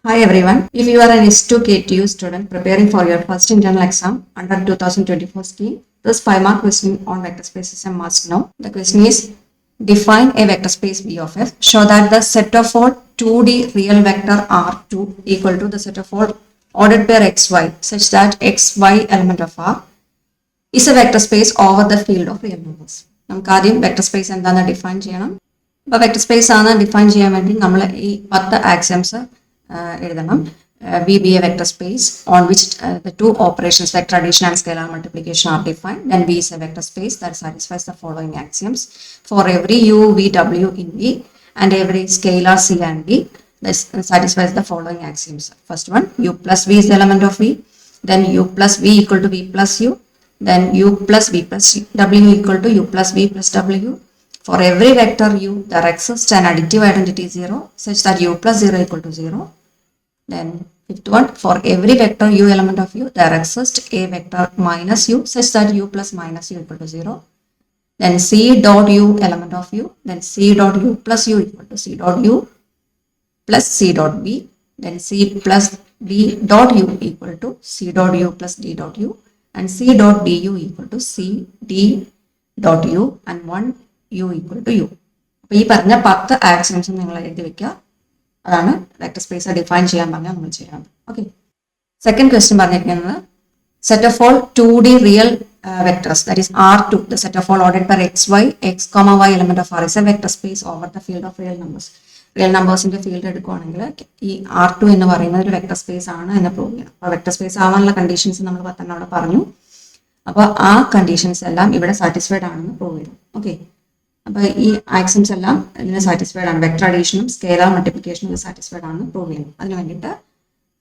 Hi everyone. If you are an S2 KTU student preparing for your first internal exam under 2024 scheme, this 5-mark question on vector space is a must know. The question is, define a vector space V of F. Show that the set of all 2D real vector R2 equal to the set of all ordered pair XY such that XY element of R is a vector space over the field of real numbers. നമുക്ക് ആദ്യം vector space എന്താണെന്ന് define ചെയ്യണം. അപ്പോൾ vector space ആണ് define ചെയ്യാൻ വേണ്ടി നമ്മൾ ഈ 10 ആക്സിയംസ് എഴുതണം. V be a vector space on which the two operations vector addition and scalar multiplication are defined. Then V is a vector space that satisfies the following axioms. For every U, V, W in V and every scalar C and D, this satisfies the following axioms. First one, U plus V is the element of V. Then U plus V equal to V plus U. Then U plus V plus W equal to U plus V plus W. For every vector U, there exists an additive identity 0 such that U plus 0 equal to 0. Then fifth one, for every vector U element of U, there exists a vector minus U such that U plus minus U equal to 0. Then C dot U element of U, then C dot U plus U equal to C dot U plus C dot B. Then C plus D dot U equal to C dot U plus D dot U. And C dot DU equal to C D dot U and 1 U equal to U. അപ്പോൾ ഈ പറഞ്ഞ 10 ആക്സിയംസും നിങ്ങൾ എഴുതി വെക്കുക. അതാണ് vector space define ചെയ്യാൻ പറഞ്ഞാൽ നമ്മൾ ചെയ്യണം. ഓക്കെ, സെക്കൻഡ് ക്വസ്റ്റ്യൻ പറഞ്ഞിരിക്കുന്നത് set of all 2D real vectors that is R2 the set of all ordered pair XY X, Y element of R is a vector space over the field of real numbers. Real നമ്പേഴ്സിന്റെ field എടുക്കുകയാണെങ്കിൽ ഈ R2 എന്ന് പറയുന്നത് ഒരു vector space ആണ് എന്ന് prove ചെയ്യണം. അപ്പോൾ വെക്ടർ സ്പേസ് ആവാനുള്ള കണ്ടീഷൻസ് നമ്മൾ തന്നെ അവിടെ പറഞ്ഞു. അപ്പോൾ ആ കണ്ടീഷൻസ് എല്ലാം ഇവിടെ സാറ്റിസ്ഫൈഡ് ആണെന്ന് പ്രൂവ് ചെയ്യണം. ഓക്കെ, അപ്പോൾ ഈ ആക്സിയംസ് എല്ലാം ഇതിന് സാറ്റിസ്ഫൈഡ് ആണ്. വെക്ടർ അഡീഷനും സ്കേലാർ മൾട്ടിപ്ലിക്കേഷനും ഇത് സാറ്റിസ്ഫൈഡ് ആണെന്ന് പ്രൂവ് ചെയ്യണം. അതിന് വേണ്ടിയിട്ട്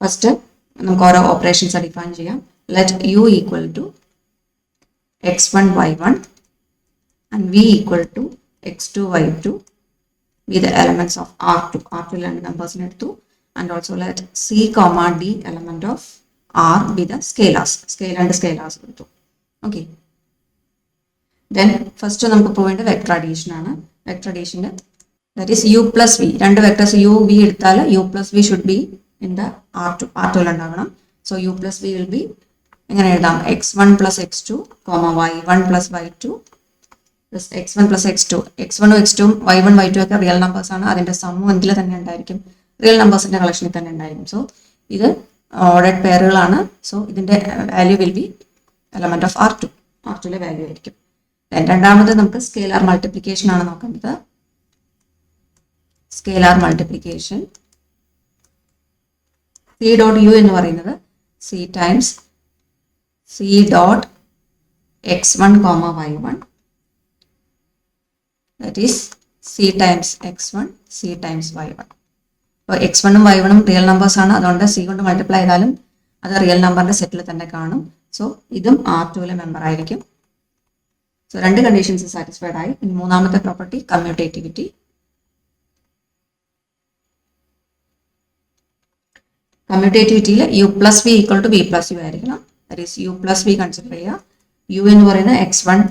ഫസ്റ്റ് നമുക്ക് ഓരോ ഓപ്പറേഷൻസ് ഡിഫൈൻ ചെയ്യാം. Let U equal to x1 y1 and V equal to x2 y2 be the elements of R2. R2 രണ്ട് നമ്പേഴ്സിനെ എടുത്തു. And also let C, D element of R be the scalars. രണ്ട് scalars എടുത്തു. Okay, then first നമുക്ക് പോവേണ്ട vector addition ആണ്. Vector അഡീഷൻ്റെ that is U plus V. രണ്ട് വെക്ടേഴ്സ് U, V എടുത്താൽ U പ്ലസ് V ഷുഡ് ബി ഇൻ ദ R2 ഉണ്ടാവണം. So U plus V will be എങ്ങനെ എഴുതാം? x1 plus x2 y1 plus y2 x1 plus x2. x1 x2 y1 y2 ഒക്കെ real numbers ആണ്. അതിൻ്റെ സമ്മും എന്തിൽ തന്നെ ഉണ്ടായിരിക്കും? റിയൽ നമ്പേഴ്സിൻ്റെ കളക്ഷനിൽ തന്നെ ഉണ്ടായിരിക്കും. സോ ഇത് ഓർഡർഡ് പെയറുകളാണ്. സോ ഇതിൻ്റെ value will be element of R2. R2ലെ വാല്യൂ ആയിരിക്കും. രണ്ടാമത് നമുക്ക് സ്കേലാർ മൾട്ടിപ്ലിക്കേഷൻ ആണ് നോക്കേണ്ടത്. Scalar multiplication C dot U എന്ന് പറയുന്നത് C times C dot x1, y1 that is C times x1 C times y1. അപ്പോൾ x1 ഉം y1 ഉം റിയൽ നമ്പേഴ്സ് ആണ്. അതുകൊണ്ട് C കൊണ്ട് മൾട്ടിപ്ലൈ ചെയ്താലും അത് റിയൽ നമ്പറിന്റെ സെറ്റിൽ തന്നെ കാണും. സോ ഇതും R2ലെ മെമ്പർ ആയിരിക്കും. സോ രണ്ട് കണ്ടീഷൻസ് സാറ്റിസ്ഫൈഡ് ആയി. ഇനി മൂന്നാമത്തെ പ്രോപ്പർട്ടി കമ്മ്യൂട്ടേറ്റിവിറ്റി. കമ്മ്യൂട്ടേറ്റിവിറ്റിയിൽ U plus V equal to V plus U ആയിരിക്കണം. That is U plus V consider ചെയ്യുക. U എന്ന് പറയുന്നത് x1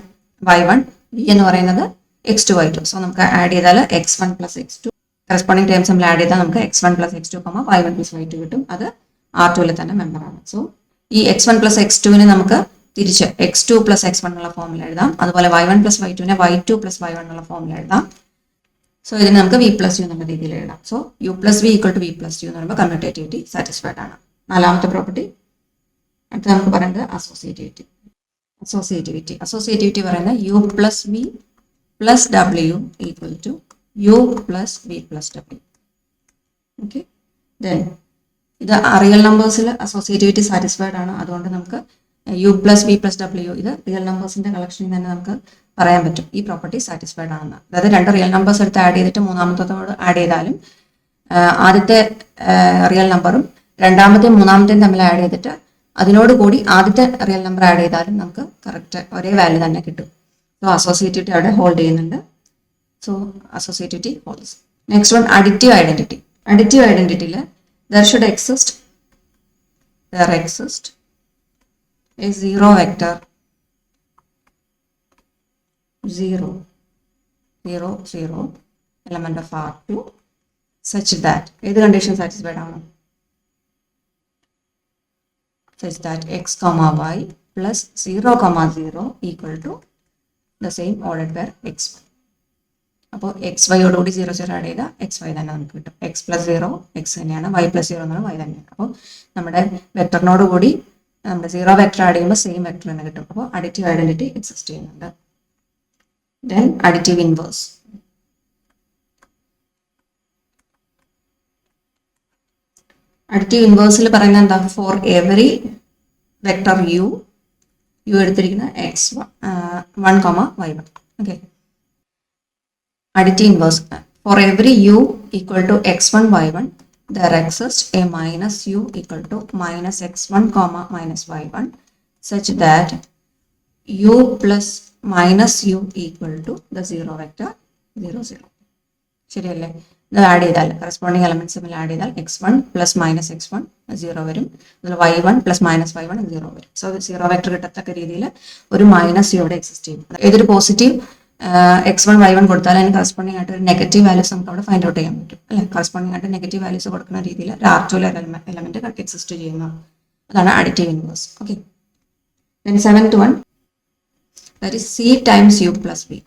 y1, V എന്ന് പറയുന്നത് x2 y2. സോ നമുക്ക് ആഡ് ചെയ്താൽ x1 plus x2 corresponding terms നമ്മൾ ആഡ് ചെയ്താൽ നമുക്ക് x1 plus x2 y1 plus y2 കിട്ടും. അത് R2ലെ തന്നെ മെമ്പറാണ്. സോ ഈ x1 പ്ലസ് x2വിനെ നമുക്ക് തിരിച്ച് x2 പ്ലസ് x1 എന്നുള്ള ഫോമിൽ എഴുതാം. അതുപോലെ y1 plus y2നെ y2 plus y1 എന്നുള്ള ഫോമിൽ എഴുതാം. സോ ഇതിന് നമുക്ക് V പ്ലസ് U എന്നുള്ള രീതിയിൽ എഴുതാം. So U plus V equal to V plus U എന്ന് പറയുമ്പോൾ കമ്മ്യൂട്ടേറ്റിവിറ്റി സാറ്റിസ്ഫൈഡ് ആണ്. നാലാമത്തെ പ്രോപ്പർട്ടി അടുത്ത് നമുക്ക് പറയുന്നത് അസോസിയേറ്റിവിറ്റി. അസോസിയേറ്റിവിറ്റി പറയുന്നത് U plus V plus W equal to U plus V plus W. Okay, then ഇത് റിയൽ നമ്പേഴ്സിൽ അസോസിയേറ്റിവിറ്റി സാറ്റിസ്ഫൈഡ് ആണ്. അതുകൊണ്ട് നമുക്ക് U plus V plus W ഇത് റിയൽ നമ്പേഴ്സിന്റെ കളക്ഷനിൽ തന്നെ നമുക്ക് പറയാൻ പറ്റും ഈ പ്രോപ്പർട്ടി സാറ്റിസ്ഫൈഡ് ആണെന്ന്. അതായത് രണ്ട് റിയൽ നമ്പേഴ്സ് എടുത്ത് ആഡ് ചെയ്തിട്ട് മൂന്നാമത്തോട് ആഡ് ചെയ്താലും ആദ്യത്തെ റിയൽ നമ്പറും രണ്ടാമത്തെയും മൂന്നാമത്തെയും തമ്മിൽ ആഡ് ചെയ്തിട്ട് അതിനോട് കൂടി ആദ്യത്തെ റിയൽ നമ്പർ ആഡ് ചെയ്താലും നമുക്ക് കറക്റ്റ് ഒരേ വാല്യൂ തന്നെ കിട്ടും. സോ അസോസിയേറ്റിവിറ്റി അവിടെ ഹോൾഡ് ചെയ്യുന്നുണ്ട്. So associativity holds. Next one additive identity. Additive ഐഡന്റിറ്റിയിൽ there should exist a zero vector 0 0 0 element of R2 such that ഏത് കണ്ടീഷൻ സാറ്റിസ്ഫൈഡ് ആണ്? such that x comma y plus 0 comma 0 equal to the same ordered pair x1. അപ്പോൾ X വൈയോടുകൂടി 0 0 add ചെയ്താൽ X Y തന്നെ നമുക്ക് കിട്ടും. X plus 0 X തന്നെയാണ്, Y plus 0 എന്നാണ് Y തന്നെയാണ്. അപ്പോൾ നമ്മുടെ വെക്ടറിനോട് കൂടി നമ്മുടെ 0 വെക്ടർ ആഡ് ചെയ്യുമ്പോൾ സെയിം വെക്ടർ തന്നെ കിട്ടും. അപ്പോൾ അഡിറ്റീവ് ഐഡന്റിറ്റി എക്സിസ്റ്റ് ചെയ്യുന്നുണ്ട്. Then additive inverse. അഡിറ്റീവ് ഇൻവേഴ്സിൽ പറയുന്നത് എന്താ? ഫോർ എവറി വെക്ടർ യു എടുത്തിരിക്കുന്ന x 1 comma y 1. Okay, additive inverse. For every u equal to x1 y1, there exists a minus u equal to minus x1 comma minus y1 such that u plus minus u equal to the 0 vector 0 0. ശരിയല്ലേ? ഇത് add ചെയ്താൽ corresponding elements തമ്മിൽ add ചെയ്താൽ x1 plus minus x1 0 വരും, അതുപോലെ y1 plus minus y1 0 വരും. So 0 vector കിട്ടത്തക്ക രീതിയിൽ ഒരു മൈനസ് ഇവിടെ എക്സിസ്റ്റ് ചെയ്യും. ഏതൊരു പോസിറ്റീവ് x1 y1 കൊടുത്താൽ അതിന് കറസ്പോണ്ടിങ് ആയിട്ട് ഒരു നെഗറ്റീവ് വാല്യൂസ് നമുക്ക് അവിടെ ഫൈൻഡ് ഔട്ട് ചെയ്യാൻ പറ്റും അല്ലെ. കറസ്പോണ്ടിങ് ആയിട്ട് നെഗറ്റീവ് വാല്യൂസ് കൊടുക്കുന്ന രീതിയിൽ ഒരു R2 എലമെന്റ് എക്സിസ്റ്റ് ചെയ്യുന്നു. അതാണ് additive inverse. Okay, then 7th one, that is c times u plus v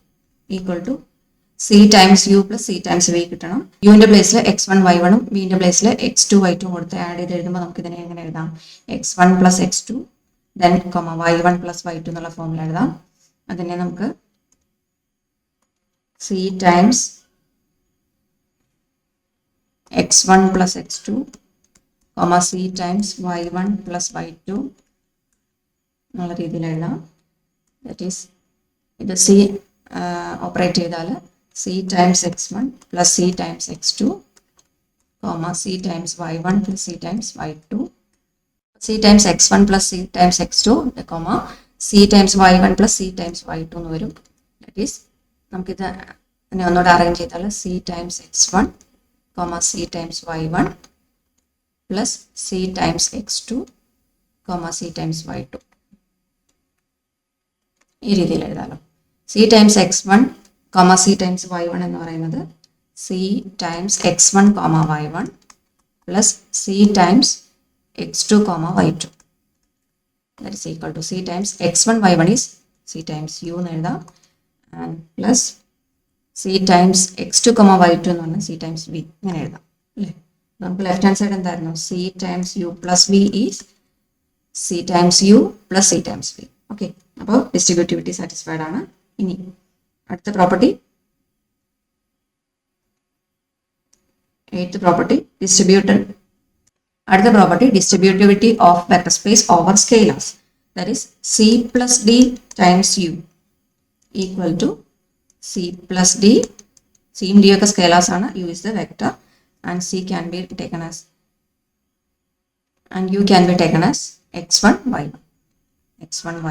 equal to c times u plus c times v കിട്ടണം. യുവിന്റെ പ്ലേസിൽ x1 y1 ഉം വിന്റെ പ്ലേസിൽ x2 y2 കൊടുത്ത് ആഡ് ചെയ്ത് എഴുതുമ്പോൾ നമുക്ക് ഇതിനെ എങ്ങനെ എഴുതാം? x1 plus x2 then y1 plus y2 എന്നുള്ള ഫോമിൽ എഴുതാം. അതിനെ നമുക്ക് c times x1 plus x2 c times y1 plus y2 എന്നുള്ള രീതിയിൽ എഴുതാം. ദാറ്റ് ഈസ് ഇത് c ഓപ്പറേറ്റ് ചെയ്താൽ c times x1 plus c times x2 c times y1 plus c times y2 c times x1 plus c times x2 c times y1 plus c times y2 എന്ന് വരും. That is നമുക്കിത് ഒന്നുകൂടെ arrange ചെയ്താൽ c times x1 c times y1 plus c times x2 c times y2 ഈ രീതിയിൽ എഴുതാമല്ലോ. c times x1 c times y1 എന്ന് പറയുന്നത് c times x1 y1 plus c times x2 y2 that is equal to c times x1 y1 is c times u എന്ന് എഴുതാം and plus c times x2 y2 എന്ന് പറഞ്ഞാൽ c times v ഇങ്ങനെ എഴുതാം അല്ലേ. നമുക്ക് ലെഫ്റ്റ് ഹാൻഡ് സൈഡ് എന്തായിരുന്നു? c times u plus v is c times u plus c times v. Okay, അപ്പോൾ ഡിസ്ട്രിബ്യൂട്ടിവിറ്റി സാറ്റിസ്ഫൈഡ് ആണ്. ഇനി അടുത്ത പ്രോപ്പർട്ടി, 8th പ്രോപ്പർട്ടി അടുത്ത property distributivity of vector space over scalars. That is c plus d times u equal to c plus d. c യും d ഒക്കെ സ്കേലേഴ്സ് ആണ്, u is the vector and c can be taken as and u can be taken as x1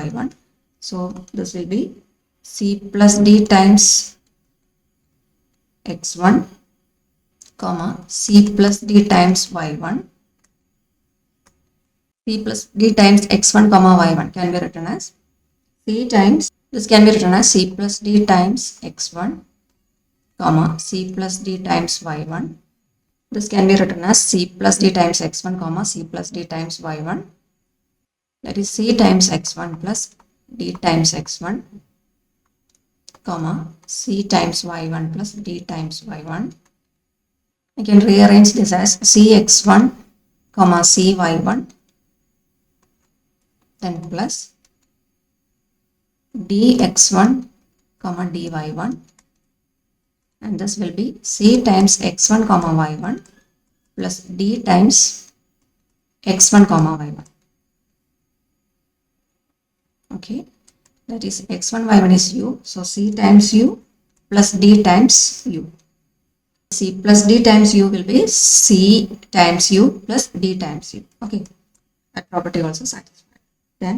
y1. So this will be c plus d times x1 c plus d times y1. c plus d times x1 y1 can be written as c times, this can be written as c plus d times x1 c plus d times y1. This can be written as c plus d times x1 c plus d times y1. That is c times x1 plus d times x1 c times y1 plus d times y1. I can rearrange this as cx1 cy1 then plus dx1 dy1 and this will be c times x1 y1 plus d times x1 y1. Okay, that is x1 y1 is u, so c times u plus d times u. c plus d times u will be c times u plus d times u. Okay, that property also satisfied. Then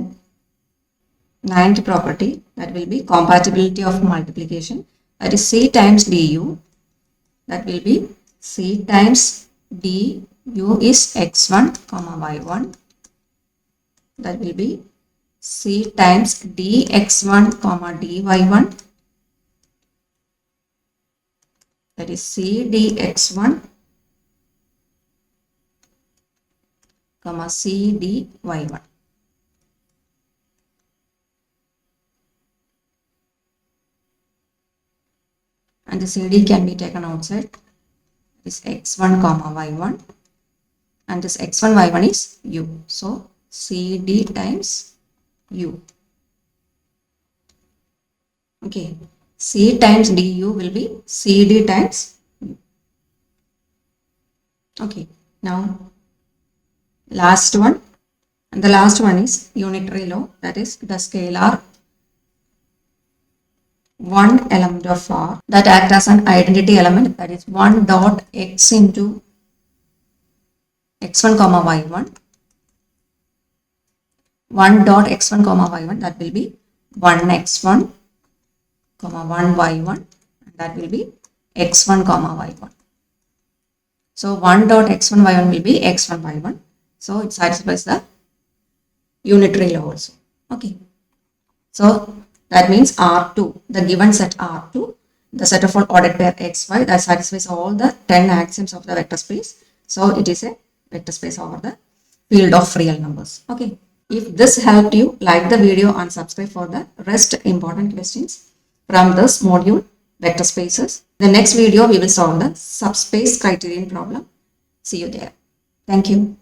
9th property, that will be compatibility of multiplication. That is c times du, that will be c times du is x1 y1, that will be c times dx1 dy1, that is c dx1 c dy1. and the CD can be taken outside. This x1 comma y1, and this x1 y1 is u. So CD times u. Okay, C times du will be CD times u. Okay, now last one, and the last one is unitary law, that is the scalar one element of R that act as an identity element, that is 1 dot x into x1 comma y1, 1 dot x1 comma y1, that will be 1 x1 comma 1 y1, and that will be x1 comma y1. So 1 dot x1 y1 will be x1 y1. So it satisfies the unitary law also. Okay. So that means R2, the given set R2, the set of all ordered pair xy, that satisfies all the 10 axioms of the vector space. So it is a vector space over the field of real numbers. Okay. If this helped you, like the video and subscribe for the rest important questions from this module, vector spaces. The next video we will solve the subspace criterion problem. See you there. Thank you.